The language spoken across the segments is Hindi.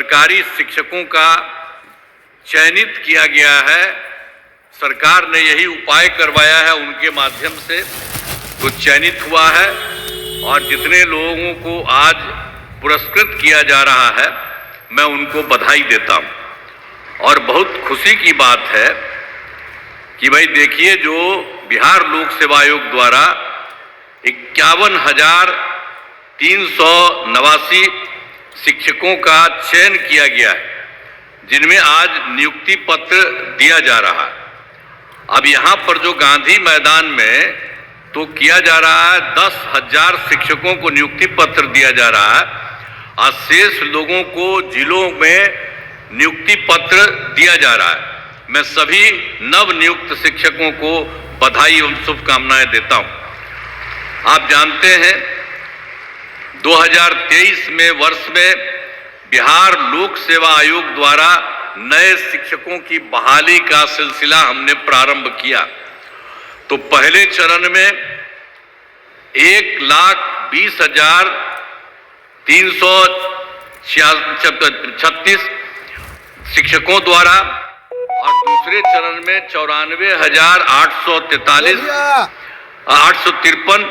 सरकारी शिक्षकों का चयनित किया गया है। सरकार ने यही उपाय करवाया है, उनके माध्यम से तो चयनित हुआ है और जितने लोगों को आज पुरस्कृत किया जा रहा है मैं उनको बधाई देता हूं। और बहुत खुशी की बात है कि भाई देखिए, जो बिहार लोक सेवा आयोग द्वारा 51,389 शिक्षकों का चयन किया गया है, जिनमें आज नियुक्ति पत्र दिया जा रहा है। अब यहाँ पर जो गांधी मैदान में तो किया जा रहा है, 10,000 शिक्षकों को नियुक्ति पत्र दिया जा रहा है और शेष लोगों को जिलों में नियुक्ति पत्र दिया जा रहा है। मैं सभी नव नियुक्त शिक्षकों को बधाई एवं शुभकामनाएं देता हूं। आप जानते हैं 2023 में वर्ष में बिहार लोक सेवा आयोग द्वारा नए शिक्षकों की बहाली का सिलसिला हमने प्रारंभ किया। तो पहले चरण में 1,20,336 शिक्षकों द्वारा और दूसरे चरण में 94,853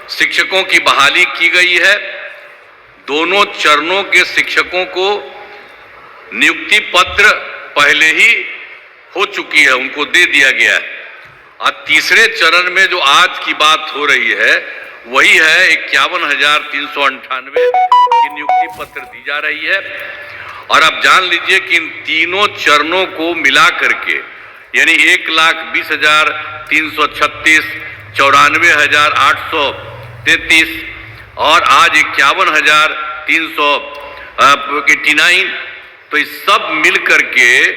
शिक्षकों की बहाली की गई है। दोनों चरणों के शिक्षकों को नियुक्ति पत्र पहले ही हो चुकी है, उनको दे दिया गया है। और तीसरे चरण में जो आज की बात हो रही है वही है 51,398 की नियुक्ति पत्र दी जा रही है। और आप जान लीजिए कि इन तीनों चरणों को मिला करके यानी 1,20,336, 94,833 और आज 51,389, तो इस सब मिल करके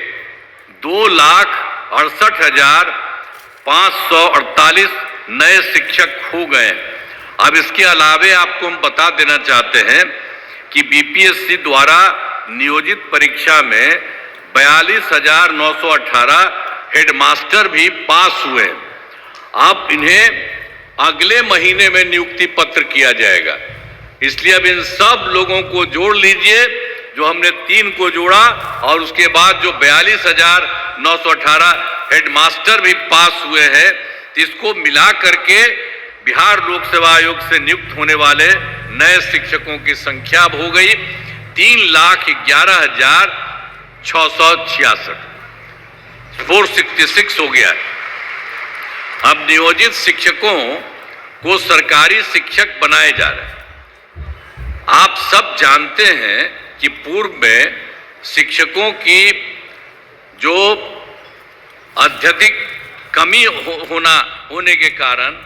2,68,548 नए शिक्षक हो गए। अब इसके अलावे आपको हम बता देना चाहते हैं कि बीपीएससी द्वारा नियोजित परीक्षा में 42,918 हेडमास्टर भी पास हुए। अब इन्हें अगले महीने में नियुक्ति पत्र किया जाएगा। इसलिए अब इन सब लोगों को जोड़ लीजिए, जो हमने 3 को जोड़ा और उसके बाद जो 42,918 हेडमास्टर भी पास हुए हैं, इसको मिला करके बिहार लोक सेवा आयोग से नियुक्त होने वाले नए शिक्षकों की संख्या हो गई 3,11,666, 466 हो गया है। अब नियोजित शिक्षकों को सरकारी शिक्षक बनाए जा रहे हैं। आप सब जानते हैं कि पूर्व में शिक्षकों की जो अत्यधिक कमी होने के कारण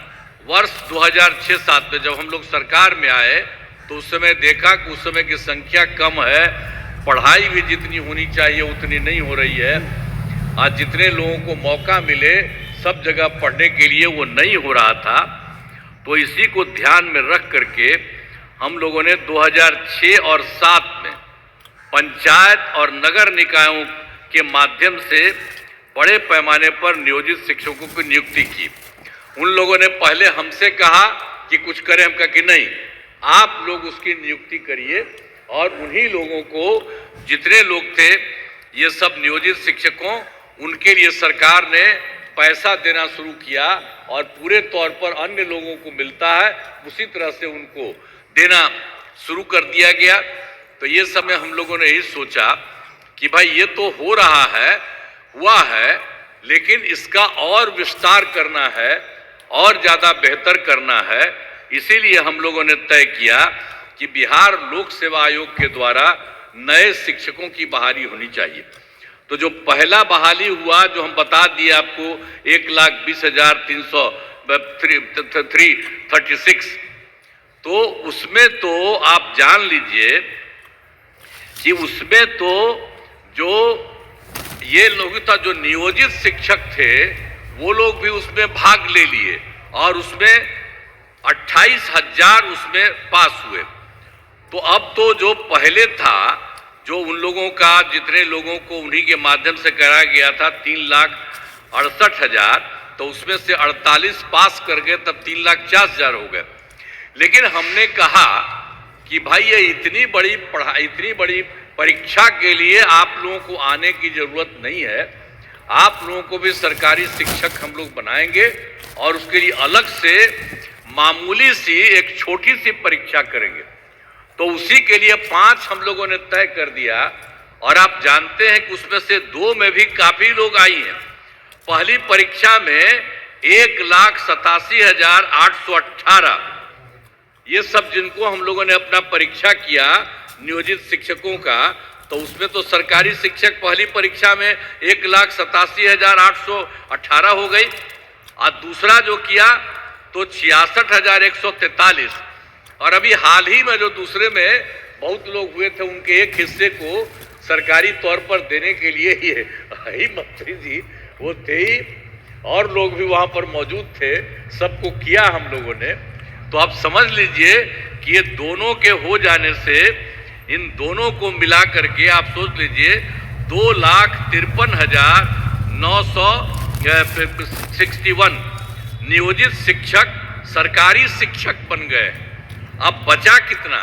वर्ष 2006-07 में जब हम लोग सरकार में आए तो उस समय देखा कि उस समय की संख्या कम है, पढ़ाई भी जितनी होनी चाहिए उतनी नहीं हो रही है। आज जितने लोगों को मौका मिले सब जगह पढ़ने के लिए वो नहीं हो रहा था। तो इसी को ध्यान में रख करके हम लोगों ने 2006 और 7 में पंचायत और नगर निकायों के माध्यम से बड़े पैमाने पर नियोजित शिक्षकों की नियुक्ति की। उन लोगों ने पहले हमसे कहा कि कुछ करें, हम कहा कि नहीं, आप लोग उसकी नियुक्ति करिए। और उन्हीं लोगों को, जितने लोग थे ये सब नियोजित शिक्षकों, उनके लिए सरकार ने पैसा देना शुरू किया और पूरे तौर पर अन्य लोगों को मिलता है उसी तरह से उनको देना शुरू कर दिया गया। तो ये समय हम लोगों ने यही सोचा कि भाई ये तो हो रहा है, हुआ है, लेकिन इसका और विस्तार करना है और ज़्यादा बेहतर करना है। इसीलिए हम लोगों ने तय किया कि बिहार लोक सेवा आयोग के द्वारा नए शिक्षकों की बहाली होनी चाहिए। तो जो पहला बहाली हुआ, जो हम बता दिए आपको 1,20,336, तो उसमें तो आप जान लीजिए कि उसमें तो जो ये लोग था, जो नियोजित शिक्षक थे, वो लोग भी उसमें भाग ले लिए और उसमें 28,000 उसमें पास हुए। तो अब तो जो पहले था, जो उन लोगों का, जितने लोगों को उन्हीं के माध्यम से कराया गया था 3,68,000, तो उसमें से 48 पास कर गए, तब 3,40,000 हो गए। लेकिन हमने कहा कि भाई ये इतनी बड़ी परीक्षा के लिए आप लोगों को आने की जरूरत नहीं है। आप लोगों को भी सरकारी शिक्षक हम लोग बनाएंगे और उसके लिए अलग से मामूली सी एक छोटी सी परीक्षा करेंगे। तो उसी के लिए 5 हम लोगों ने तय कर दिया और आप जानते हैं कि उसमें से 2 में भी काफी लोग आई हैं। पहली परीक्षा में 1,87,818 ये सब जिनको हम लोगों ने अपना परीक्षा किया नियोजित शिक्षकों का, तो उसमें तो सरकारी शिक्षक पहली परीक्षा में 1,87,818 हो गई और दूसरा जो किया तो 66,143 और अभी हाल ही में जो दूसरे में बहुत लोग हुए थे उनके एक हिस्से को सरकारी तौर पर देने के लिए ही मंत्री जी वो थे ही और लोग भी वहां पर मौजूद थे, सबको किया हम लोगों ने। तो आप समझ लीजिए कि ये दोनों के हो जाने से इन दोनों को मिला करके आप सोच लीजिए 2,53,961 नियोजित शिक्षक सरकारी शिक्षक बन गए। अब बचा कितना?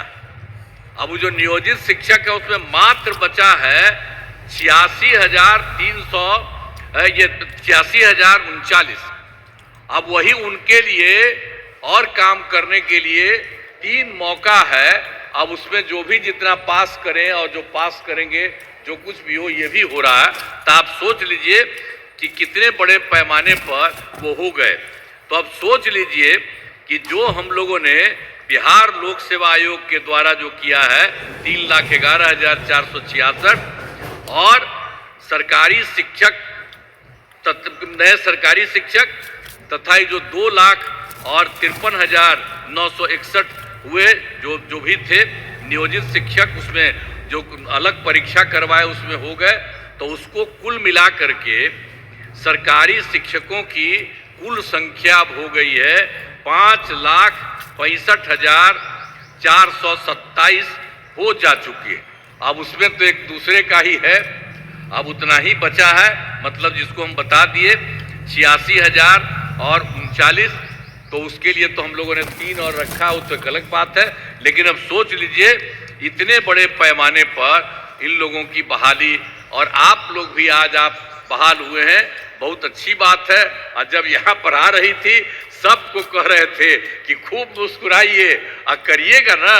अब वो जो नियोजित शिक्षक है उसमें मात्र बचा है 86,039। अब वही उनके लिए और काम करने के लिए 3 मौका है। अब उसमें जो भी जितना पास करें और जो पास करेंगे जो कुछ भी हो ये भी हो रहा है। तो आप सोच लीजिए कि कितने बड़े पैमाने पर वो हो गए। तो अब सोच लीजिए कि जो हम लोगों ने बिहार लोक सेवा आयोग के द्वारा जो किया है 3,11,466 और सरकारी शिक्षक नए सरकारी शिक्षक तथा जो 2,53,961 हुए जो भी थे नियोजित शिक्षक, उसमें जो अलग परीक्षा करवाए उसमें हो गए। तो उसको कुल मिला करके सरकारी शिक्षकों की कुल संख्या अब हो गई है 5,65,427 हो जा चुकी है। अब उसमें तो एक दूसरे का ही है, अब उतना ही बचा है, मतलब जिसको हम बता दिए 86,039। तो उसके लिए तो हम लोगों ने 3 और रखा, वो तो एक अलग बात है। लेकिन अब सोच लीजिए इतने बड़े पैमाने पर इन लोगों की बहाली और आप लोग भी आज आप बहाल हुए हैं, बहुत अच्छी बात है। और जब यहाँ पर आ रही थी सबको कह रहे थे कि खूब मुस्कुराइए और करिएगा ना,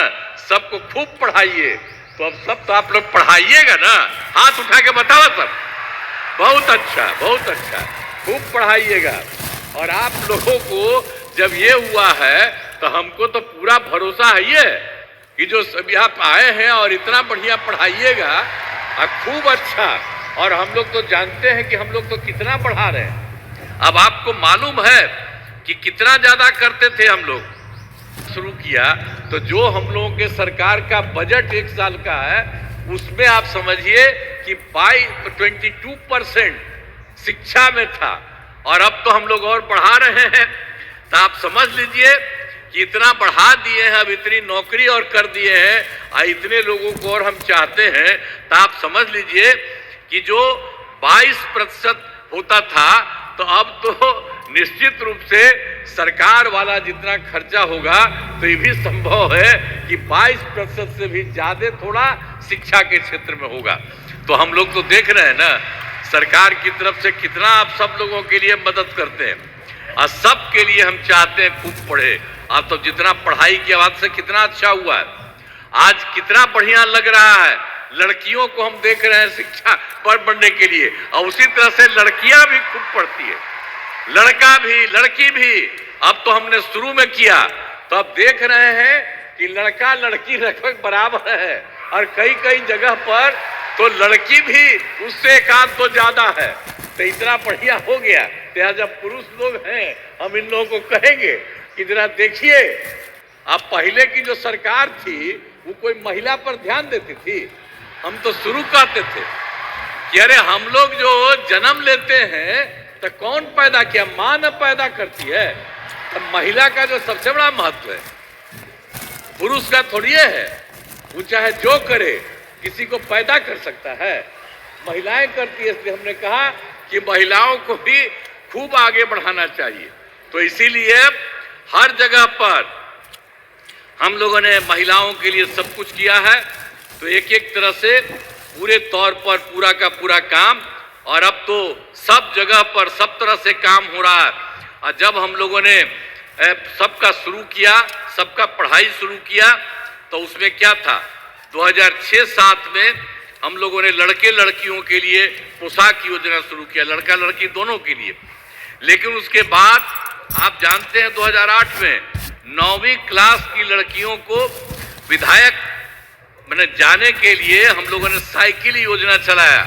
सबको खूब पढ़ाइए। तो अब सब तो आप लोग पढ़ाइएगा ना, हाथ उठा के बताओ सब। बहुत अच्छा, बहुत अच्छा, खूब पढ़ाइएगा। और आप लोगों को जब ये हुआ है तो हमको तो पूरा भरोसा है ये कि जो सब यहाँ आए हैं और इतना बढ़िया पढ़ाइएगा और खूब अच्छा। और हम लोग तो जानते हैं कि हम लोग तो कितना पढ़ा रहे हैं। अब आपको मालूम है कि कितना ज्यादा करते थे हम लोग शुरू किया। तो जो हम लोगों के सरकार का बजट 1 साल का है उसमें आप समझिए कि 22% शिक्षा में था और अब तो हम लोग और बढ़ा रहे हैं। तो आप समझ लीजिए कि इतना बढ़ा दिए हैं, अब इतनी नौकरी और कर दिए हैं और इतने लोगों को और हम चाहते हैं। तो आप समझ लीजिए कि जो 22% होता था तो अब तो निश्चित रूप से सरकार वाला जितना खर्चा होगा तो ये भी संभव है कि 22% से भी ज्यादा थोड़ा शिक्षा के क्षेत्र में होगा। तो हम लोग तो देख रहे हैं ना सरकार की तरफ से कितना आप सब लोगों के लिए मदद करते हैं और सब के लिए हम चाहते हैं खूब पढ़े। आप तो जितना पढ़ाई की आवाज से कितना अच्छा हुआ है, आज कितना बढ़िया लग रहा है। लड़कियों को हम देख रहे हैं शिक्षा पर बढ़ने के लिए और उसी तरह से लड़कियां भी खूब पढ़ती है, लड़का भी लड़की भी। अब तो हमने शुरू में किया तो अब देख रहे हैं कि लड़का लड़की लगभग बराबर है और कई कई जगह पर तो लड़की भी उससे एक आध तो ज्यादा है। तो इतना बढ़िया हो गया। तो जब पुरुष लोग हैं हम इन लोगों को कहेंगे कि जरा देखिए, अब पहले की जो सरकार थी वो कोई महिला पर ध्यान देती थी? हम तो शुरू करते थे कि अरे हम लोग जो जन्म लेते हैं तो कौन पैदा किया? मां न पैदा करती है। तो महिला का जो सबसे बड़ा महत्व है पुरुष का थोड़ी है। वो चाहे जो करे किसी को पैदा कर सकता है, महिलाएं करती है। इसलिए हमने कहा कि महिलाओं को भी खूब आगे बढ़ाना चाहिए। तो इसीलिए हर जगह पर हम लोगों ने महिलाओं के लिए सब कुछ किया है। तो एक एक तरह से पूरे तौर पर पूरा का पूरा काम, और अब तो सब जगह पर सब तरह से काम हो रहा है। और जब हम लोगों ने सबका शुरू किया, सबका पढ़ाई शुरू किया, तो उसमें क्या था, 2006-07 में हम लोगों ने लड़के लड़कियों के लिए पोशाक योजना शुरू किया, लड़का लड़की दोनों के लिए। लेकिन उसके बाद आप जानते हैं 2008 में 9वीं क्लास की लड़कियों को विधायक मैंने जाने के लिए हम लोगों ने साइकिल योजना चलाया।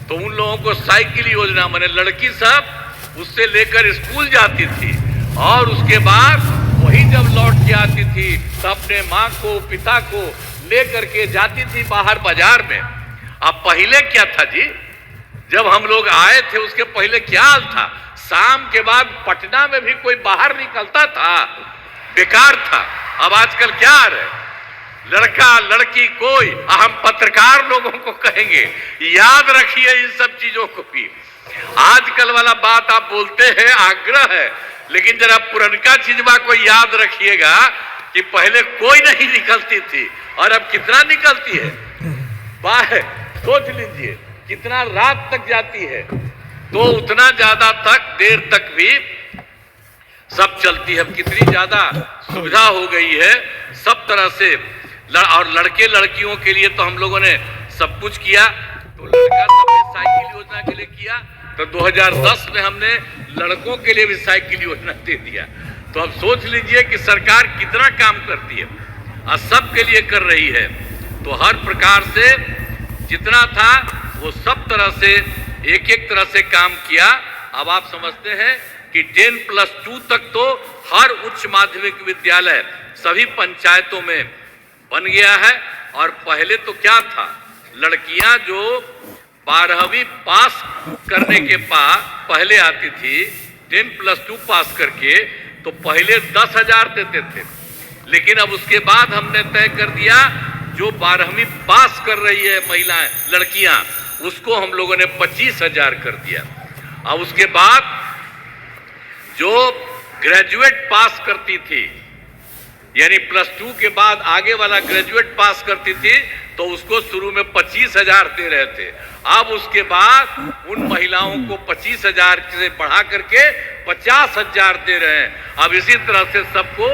तो उन लोगों को साइकिल योजना मैंने लड़की सब उससे लेकर स्कूल जाती थी, और उसके बाद वही जब लौट के आती थी तो अपने माँ को पिता को लेकर के जाती थी बाहर बाजार में। अब पहले क्या था जी, जब हम लोग आए थे उसके पहले क्या हाल था, शाम के बाद पटना में भी कोई बाहर निकलता था, बेकार था। अब आजकल क्या आ रहा है, लड़का लड़की कोई, हम पत्रकार लोगों को कहेंगे याद रखिए इन सब चीजों को भी। आजकल वाला बात आप बोलते हैं आग्रह है, लेकिन जरा पुरनका चीजवा को याद रखिएगा कि पहले कोई नहीं निकलती थी और अब कितना निकलती है। बाहर सोच लीजिए कितना रात तक जाती है, तो उतना ज्यादा तक देर तक भी सब चलती है। अब कितनी ज्यादा सुविधा हो गई है सब तरह से, और लड़के लड़कियों के लिए तो हम लोगों ने सब कुछ किया। तो लड़का सब साइकिल योजना के लिए किया, तो 2010 में हमने लड़कों के लिए भी साइकिल योजना दे दिया। तो अब सोच लीजिए कि सरकार कितना काम करती है और सब के लिए कर रही है। तो हर प्रकार से जितना था वो सब तरह से एक एक तरह से काम किया। अब आप समझते हैं कि 10+2 तक तो हर उच्च माध्यमिक विद्यालय सभी पंचायतों में बन गया है। और पहले तो क्या था, लड़कियां जो 12वीं पास करने के बाद पहले आती थी 10+2 पास करके, तो पहले 10,000 देते थे। लेकिन अब उसके बाद हमने तय कर दिया जो 12वीं पास कर रही है महिलाएं लड़कियां, उसको हम लोगों ने 25,000 कर दिया। अब उसके बाद जो ग्रेजुएट पास करती थी, यानी +2 के बाद आगे वाला ग्रेजुएट पास करती थी, तो उसको शुरू में 25,000 दे रहे थे। अब उसके बाद उन महिलाओं को 25,000 से बढ़ा करके 50,000 दे रहे हैं। अब इसी तरह से सबको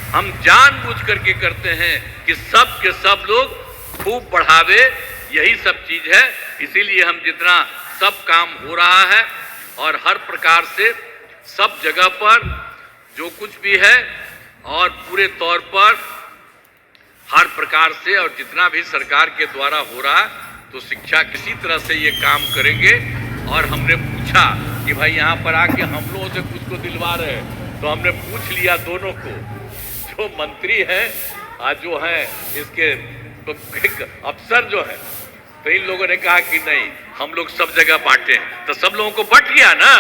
हम जानबूझ करके करते हैं कि सब के सब लोग खूब बढ़ावे, यही सब चीज है। इसीलिए हम जितना सब काम हो रहा है और हर प्रकार से सब जगह पर जो कुछ भी है और पूरे तौर पर हर प्रकार से और जितना भी सरकार के द्वारा हो रहा है, तो शिक्षा किसी तरह से ये काम करेंगे। और हमने पूछा कि भाई यहाँ पर आके हम लोगों से कुछ को दिलवा रहे हैं, तो हमने पूछ लिया दोनों को, जो मंत्री हैं आज जो हैं इसके तो एक अफसर जो है, तो इन लोगों ने कहा कि नहीं हम लोग सब जगह बांटे हैं। तो सब लोगों को बट गया ना,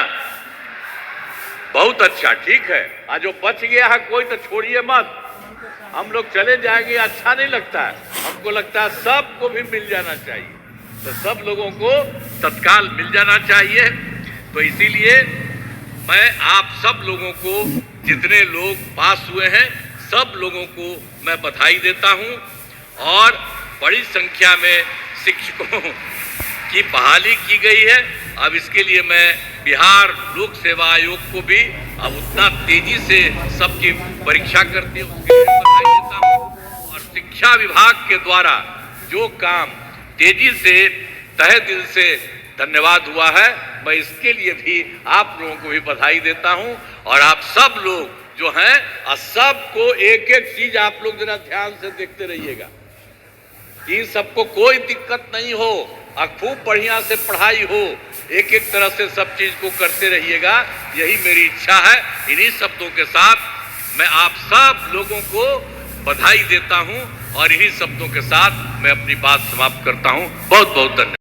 बहुत अच्छा, ठीक है। आज जो बच गया है कोई तो छोड़िए मत, हम लोग चले जाएंगे अच्छा नहीं लगता है, हमको लगता है सबको भी मिल जाना चाहिए। तो सब लोगों को तत्काल मिल जाना चाहिए। तो इसीलिए मैं आप सब लोगों को, जितने लोग पास हुए हैं सब लोगों को मैं बधाई देता हूं। और बड़ी संख्या में शिक्षकों की बहाली की गई है। अब इसके लिए मैं बिहार लोक सेवा आयोग को भी अब उतना तेजी से सबकी परीक्षा करती है उसके लिए बधाई देता हूँ। और शिक्षा विभाग के द्वारा जो काम तेजी से तहे दिल से धन्यवाद हुआ है, मैं इसके लिए भी आप लोगों को भी बधाई देता हूँ। और आप सब लोग जो हैं सबको एक एक चीज आप लोग जरा ध्यान से देखते रहिएगा कि सबको कोई दिक्कत नहीं हो और खूब बढ़िया से पढ़ाई हो, एक एक तरह से सब चीज को करते रहिएगा, यही मेरी इच्छा है। इन्हीं शब्दों के साथ मैं आप सब लोगों को बधाई देता हूं और इन्हीं शब्दों के साथ मैं अपनी बात समाप्त करता हूं। बहुत बहुत धन्यवाद।